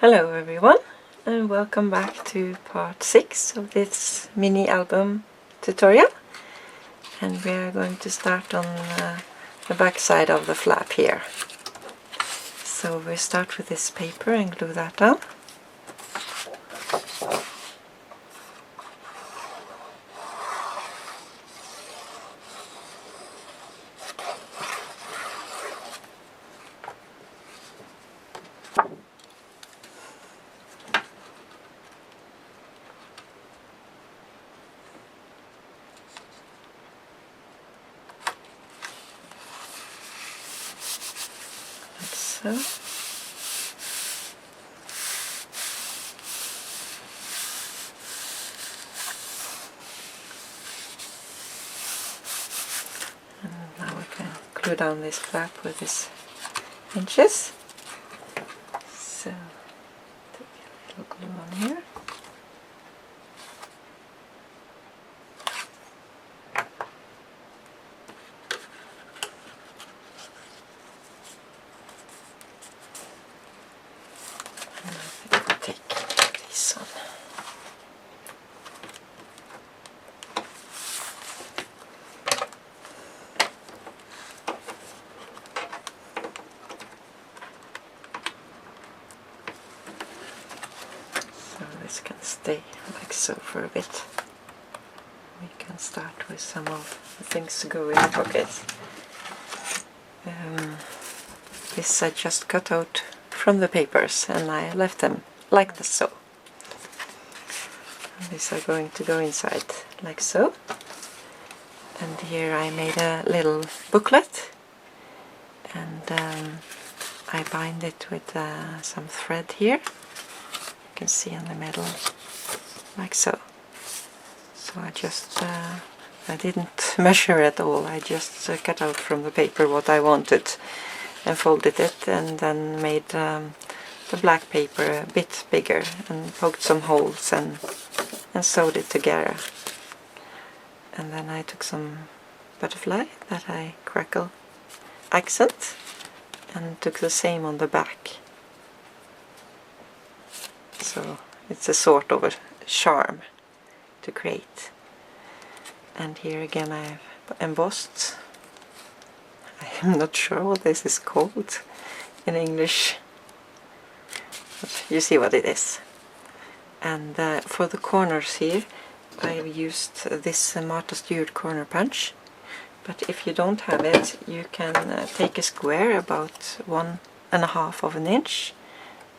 Hello everyone, and welcome back to part 6 of this mini album tutorial. And we are going to start on the back side of the flap here. So we start with this paper and glue that down. So. And now we can glue down this flap with these inches. So take a little glue on here. This can stay like so for a bit. We can start with some of the things to go in the pockets. This I just cut out from the papers and I left them like so. These are going to go inside like so. And here I made a little booklet, and I bind it with some thread here. You can see in the middle like so. So I just I didn't measure at all, I just cut out from the paper what I wanted and folded it, and then made the black paper a bit bigger and poked some holes and sewed it together. And then I took some butterfly that I crackle accent and took the same on the back. So it's a sort of a charm to create. And here again I've embossed. I'm not sure what this is called in English, but you see what it is. And for the corners here I've used this Martha Stewart corner punch, but if you don't have it you can take a square about 1.5 of an inch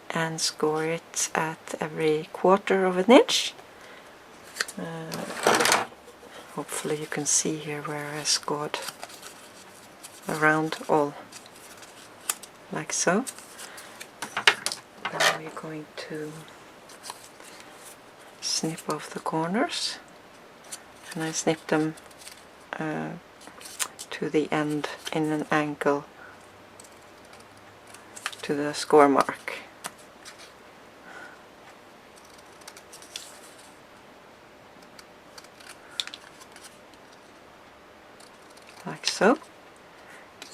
and score it at every 1/4 of an inch. Hopefully you can see here where I scored around all like so. Now we're going to snip off the corners, and I snip them to the end in an angle to the score mark. Like so.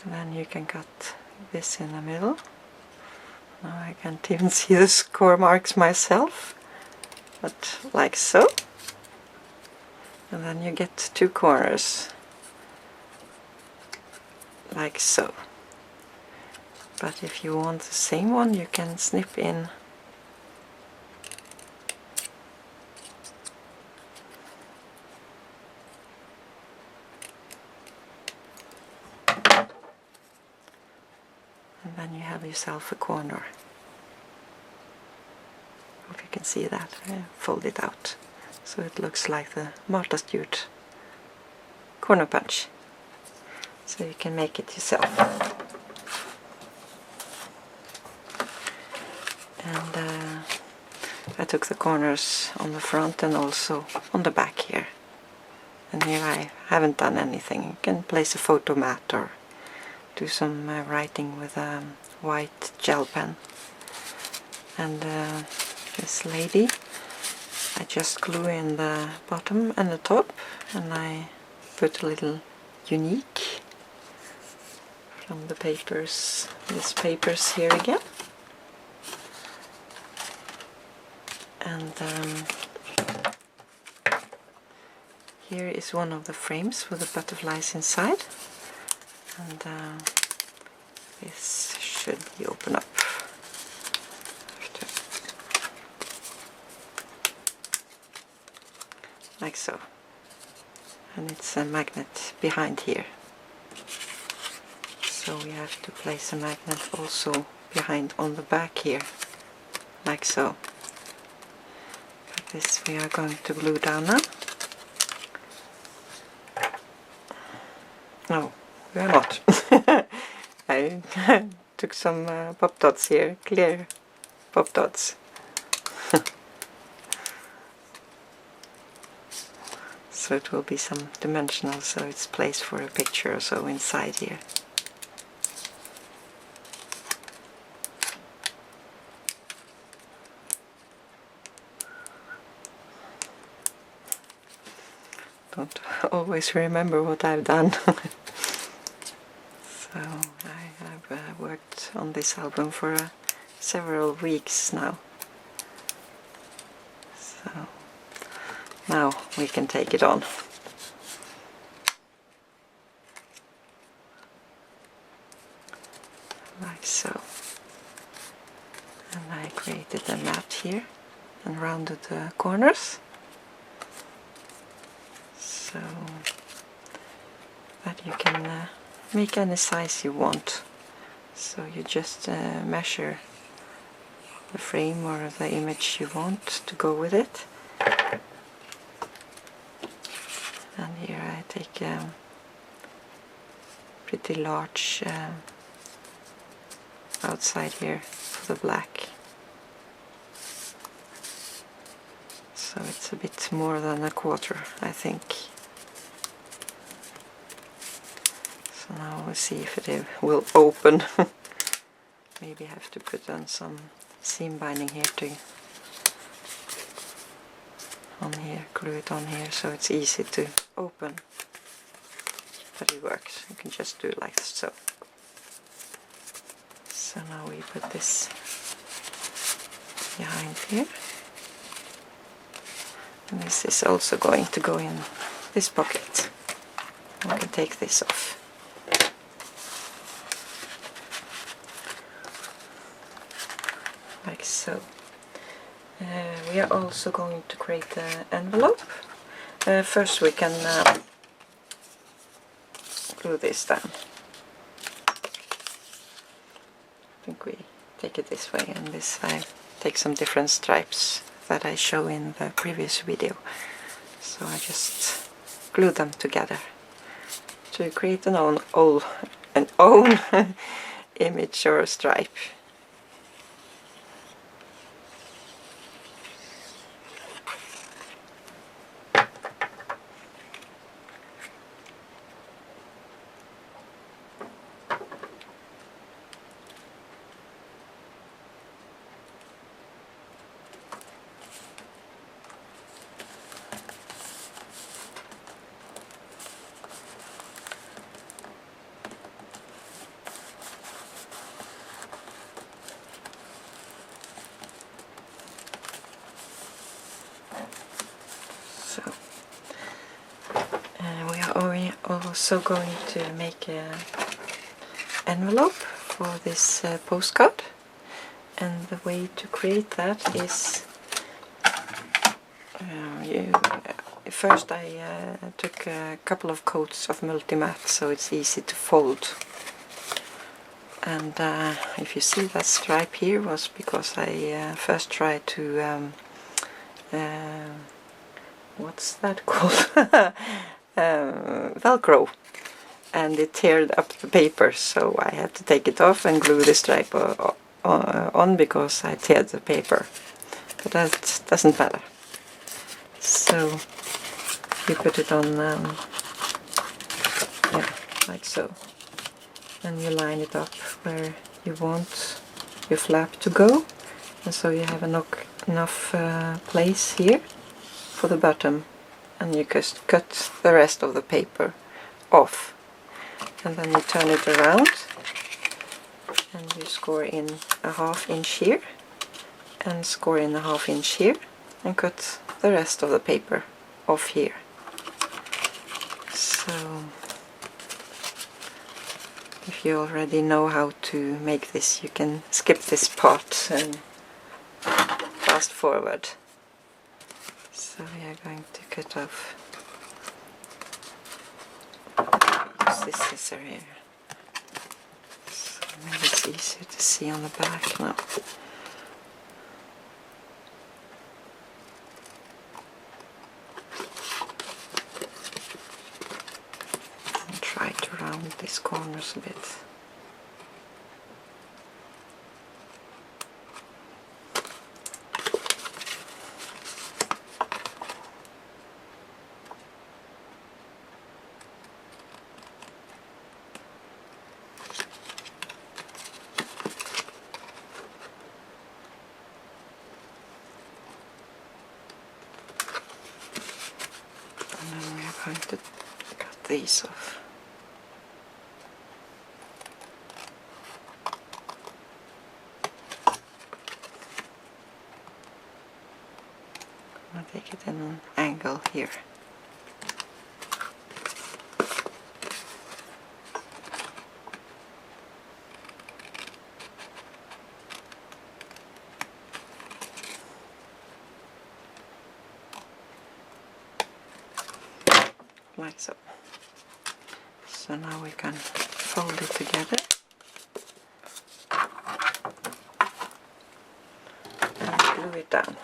And then you can cut this in the middle. Now I can't even see the score marks myself, but like so. And then you get 2 corners like so. But if you want the same one you can snip in and then you have yourself a corner. Hope you can see that. I fold it out so it looks like the Martha Stewart corner punch. So you can make it yourself. And I took the corners on the front and also on the back here. And here I haven't done anything. You can place a photo mat or do some writing with a white gel pen. And this lady, I just glue in the bottom and the top, and I put a little unique from the papers, these papers here again. And here is one of the frames with the butterflies inside, and this should be open up. Like so. And it's a magnet behind here. So we have to place a magnet also behind on the back here. Like so. But this we are going to glue down now. No, we are not. I took some pop dots here, clear pop dots. So it will be some dimensional, so it's placed for a picture or so inside here. Don't always remember what I've done. So I have worked on this album for several weeks now. So now we can take it on. Like so. And I created a mat here and rounded the corners. So that you can make any size you want. So you just measure the frame or the image you want to go with it. And here I take a pretty large outside here for the black. So it's a bit more than a quarter, I think. So now we'll see if it will open. Maybe I have to put on some seam binding here too. On here, glue it on here so it's easy to open. But it works. You can just do it like so. So now we put this behind here. And this is also going to go in this pocket. I can take this off. Like so. We are also going to create an envelope. First we can glue this down. I think we take it this way, and this I take some different stripes that I show in the previous video. So I just glue them together to create an own image or stripe. We are also going to make an envelope for this postcard, and the way to create that is first I took a couple of coats of multi-mat so it's easy to fold. And if you see that stripe here was because I first tried to what's that called? Velcro, and it teared up the paper, so I had to take it off and glue the stripe on because I teared the paper, but that doesn't matter. So you put it on yeah, like so, and you line it up where you want your flap to go, and so you have enough place here for the bottom. And you just cut the rest of the paper off, and then you turn it around and you score in a 1/2 inch here, and score in a 1/2 inch here and cut the rest of the paper off here. So if you already know how to make this, you can skip this part and fast forward. So we are going to cut off. Use this scissor here. So maybe it's easier to see on the back now. And try to round these corners a bit. Going to cut these off. I'll take it in an angle here. Like so. So now we can fold it together and glue it down.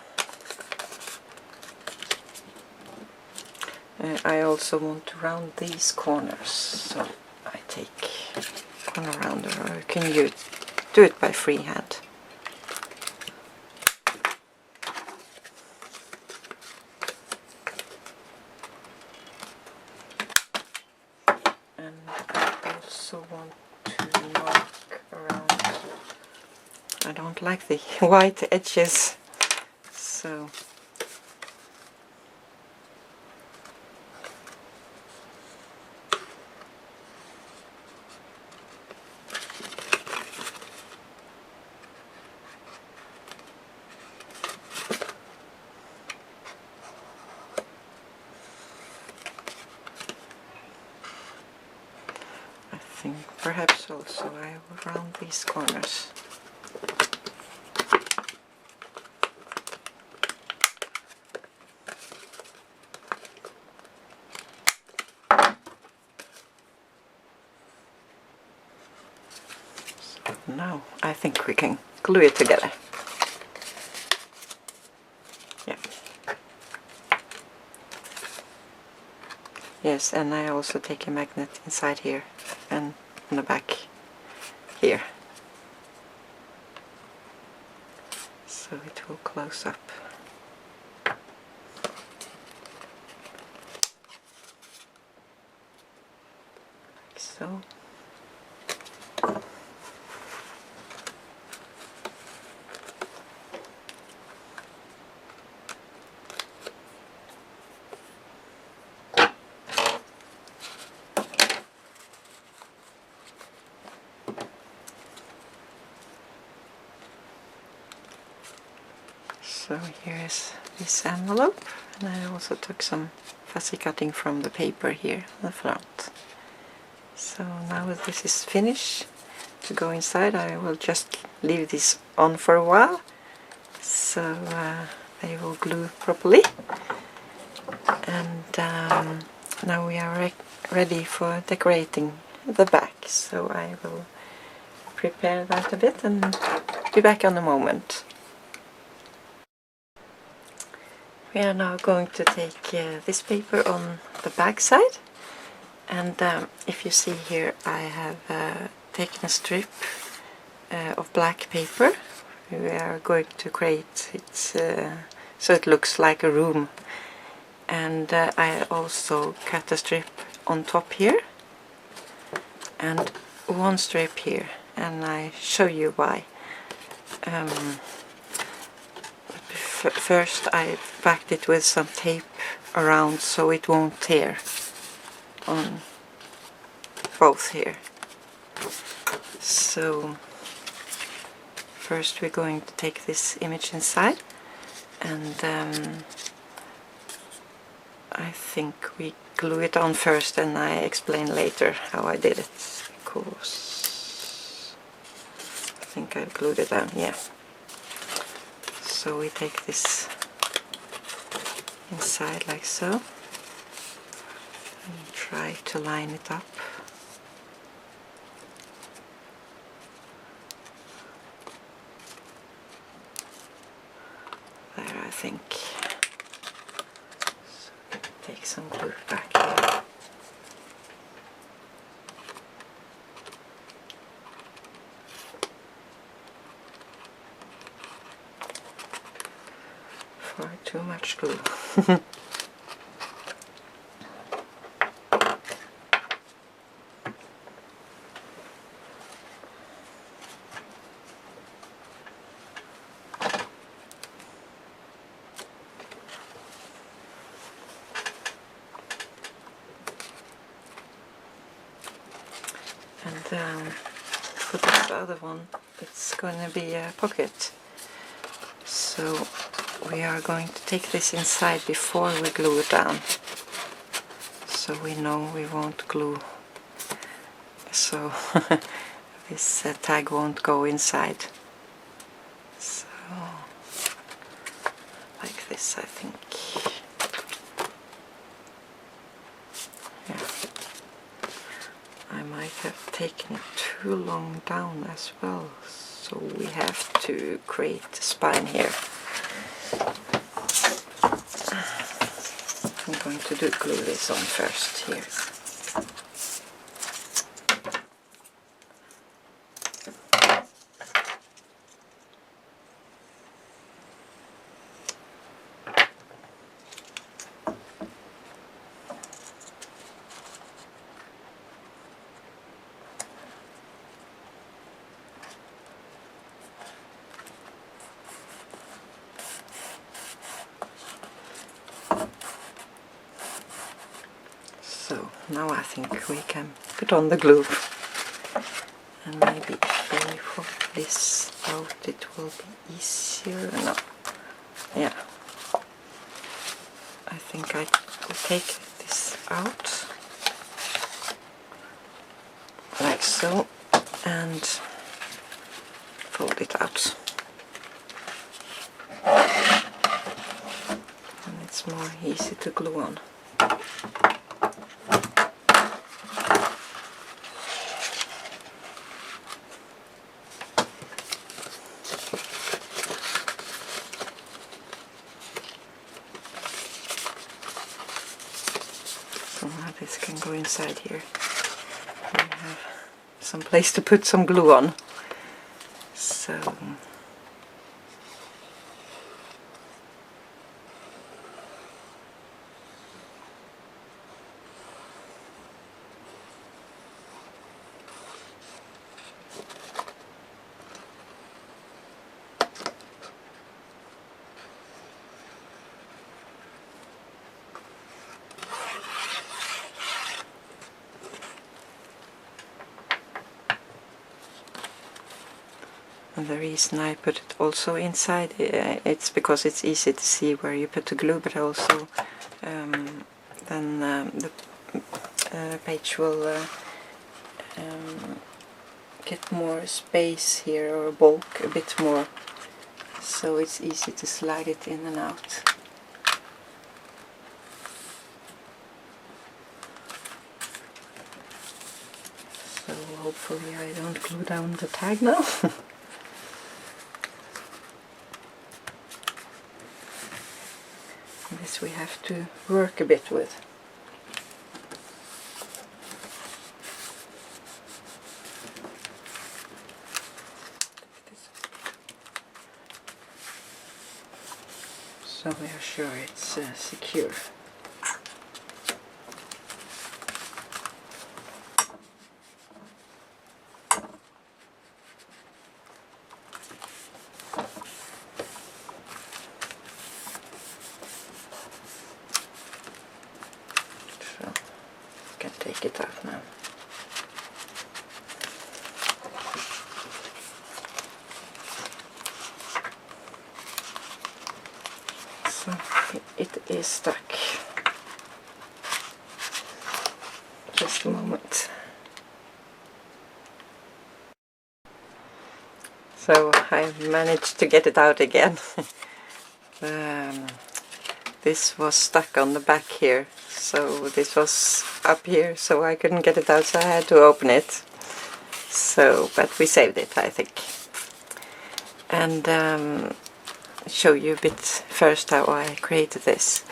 I also want to round these corners, so I take corner rounder, or you can do it by freehand. Want to mark around. I don't like the white edges, so perhaps also I will round these corners. So now I think we can glue it together. Yeah. Yes, and I also take a magnet inside here and on the back here, so it will close up. Like so. So here is this envelope, and I also took some fussy cutting from the paper here on the front. So now this is finished to go inside, I will just leave this on for a while so they will glue properly. And now we are ready for decorating the back, so I will prepare that a bit and be back in a moment. We are now going to take this paper on the back side, and if you see here, I have taken a strip of black paper. We are going to create it so it looks like a room, and I also cut a strip on top here and one strip here, and I show you why. First I backed it with some tape around so it won't tear on both here. So first we're going to take this image inside, and I think we glue it on first, and I explain later how I did it, because I think I glued it down, yeah. So we take this inside like so, and try to line it up. There, I think. So take some glue back here. Far too much glue. And for this other one, it's going to be a pocket. So we are going to take this inside before we glue it down, so we know we won't glue, so this tag won't go inside. So like this, I think. Yeah. I might have taken it too long down as well, so we have to create a spine here. I'm going to glue this on first here. So now I think we can put on the glue, and maybe if we hold this out it will be easier. No, yeah, I think I will take this out like so and fold it out, and it's more easy to glue on. So now this can go inside here. We have some place to put some glue on. So and the reason I put it also inside, it's because it's easy to see where you put the glue, but also then the page will get more space here, or bulk a bit more, so it's easy to slide it in and out. So hopefully I don't glue down the tag now. This we have to work a bit with. So we are sure it's secure. Take it out now. So it is stuck. Just a moment. So I managed to get it out again. This was stuck on the back here, so this was up here, so I couldn't get it out, so I had to open it. So, but we saved it, I think. And show you a bit first how I created this.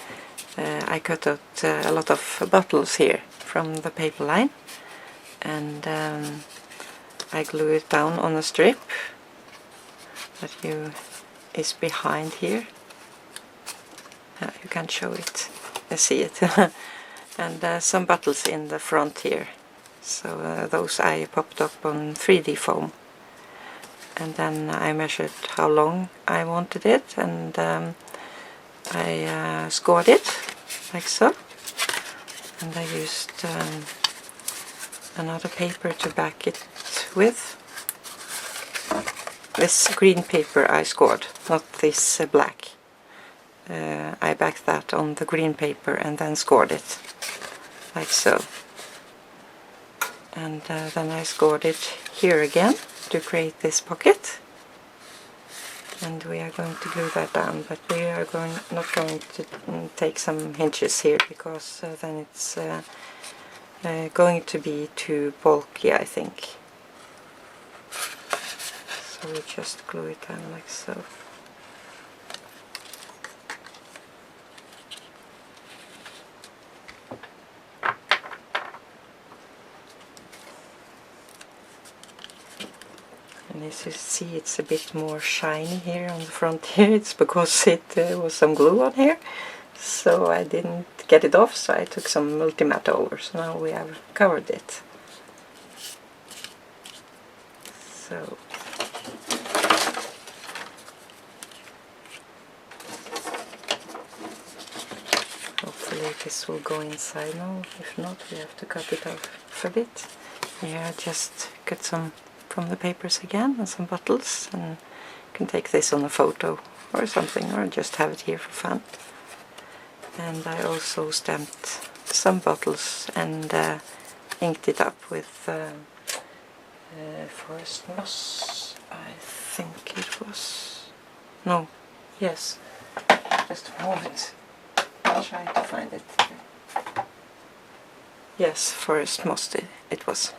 I cut out a lot of bottles here from the paper line, and I glue it down on a strip that is behind here. You can't show it, see it. And some bottles in the front here. So those I popped up on 3D foam. And then I measured how long I wanted it, and I scored it like so. And I used another paper to back it with. This green paper I scored, not this black. I backed that on the green paper and then scored it, like so. And then I scored it here again to create this pocket. And we are going to glue that down, but we are not going to take some hinges here, because then it's going to be too bulky, I think. So we just glue it down like so. And as you see, it's a bit more shiny here on the front here. It's because it was some glue on here, so I didn't get it off, so I took some multi-matte over, so now we have covered it. So hopefully this will go inside now. If not, we have to cut it off a bit. Here I just cut some from the papers again and some bottles, and you can take this on a photo or something, or just have it here for fun. And I also stamped some bottles and inked it up with forest moss, I think it was. No, yes, just a moment. I'll try to find it. Yes, forest moss it was.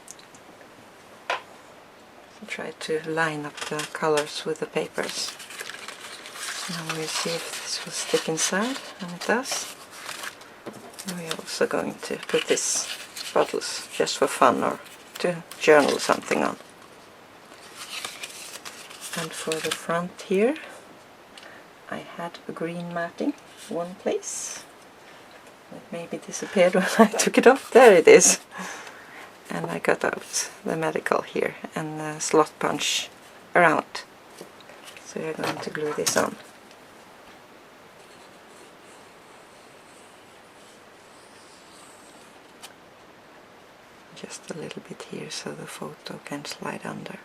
Try to line up the colors with the papers. Now we'll see if this will stick inside, and it does. And we're also going to put these bottles just for fun, or to journal something on. And for the front here, I had a green matting one place. It maybe disappeared when I took it off. There it is. And I cut out the medical here and the slot punch around. So we're going to glue this on. Just a little bit here so the photo can slide under.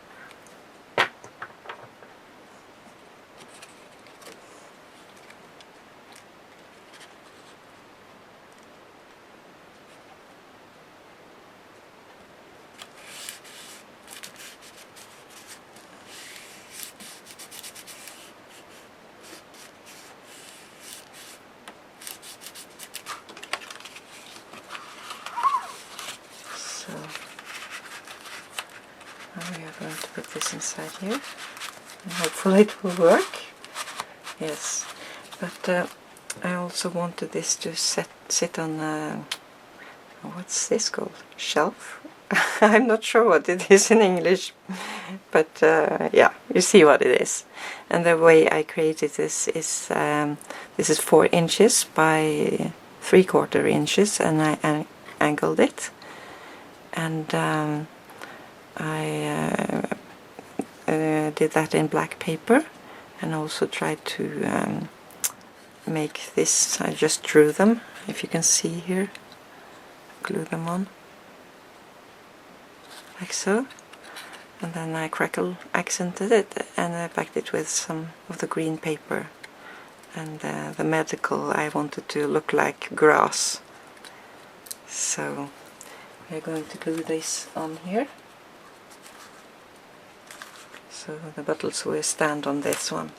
We are going to put this inside here, and hopefully it will work. Yes, but I also wanted this to sit on a, what's this called? Shelf? I'm not sure what it is in English, but yeah, you see what it is. And the way I created this is 4 inches by 3/4 inches, and I angled it, and I did that in black paper, and also tried to make this. I just drew them, if you can see here, glue them on like so, and then I crackle accented it, and I backed it with some of the green paper and the medical I wanted to look like grass. So we're going to glue this on here, so the bottles will stand on this one.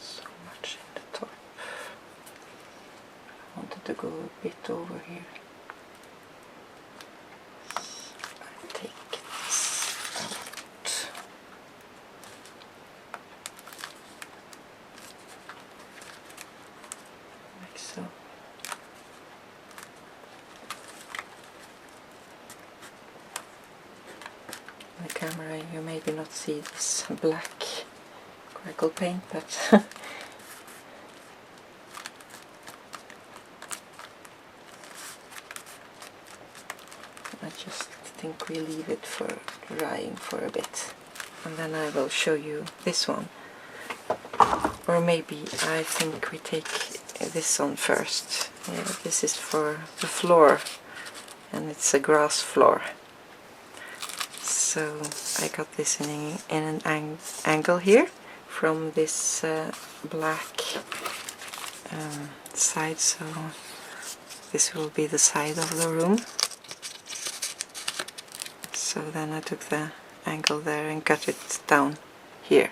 So much in the top. I wanted to go a bit over here. I take this out. Like so. On the camera you maybe not see this black crackle paint, but I just think we leave it for drying for a bit, and then I will show you this one. Or maybe I think we take this on first. This is for the floor, and it's a grass floor. So I got this in an angle here from this black side, so this will be the side of the room. So then I took the angle there and cut it down here.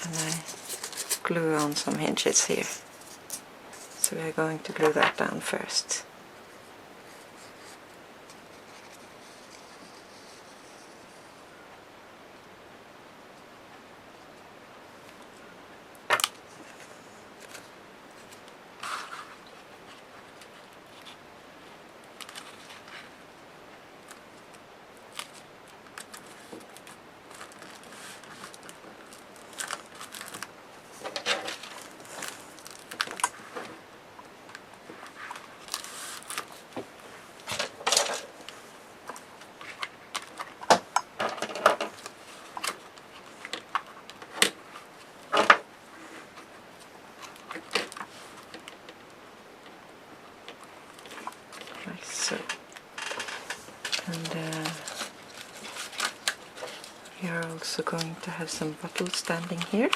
And I glue on some hinges here. So we're going to glue that down first. Like so. And we are also going to have some bottles standing here.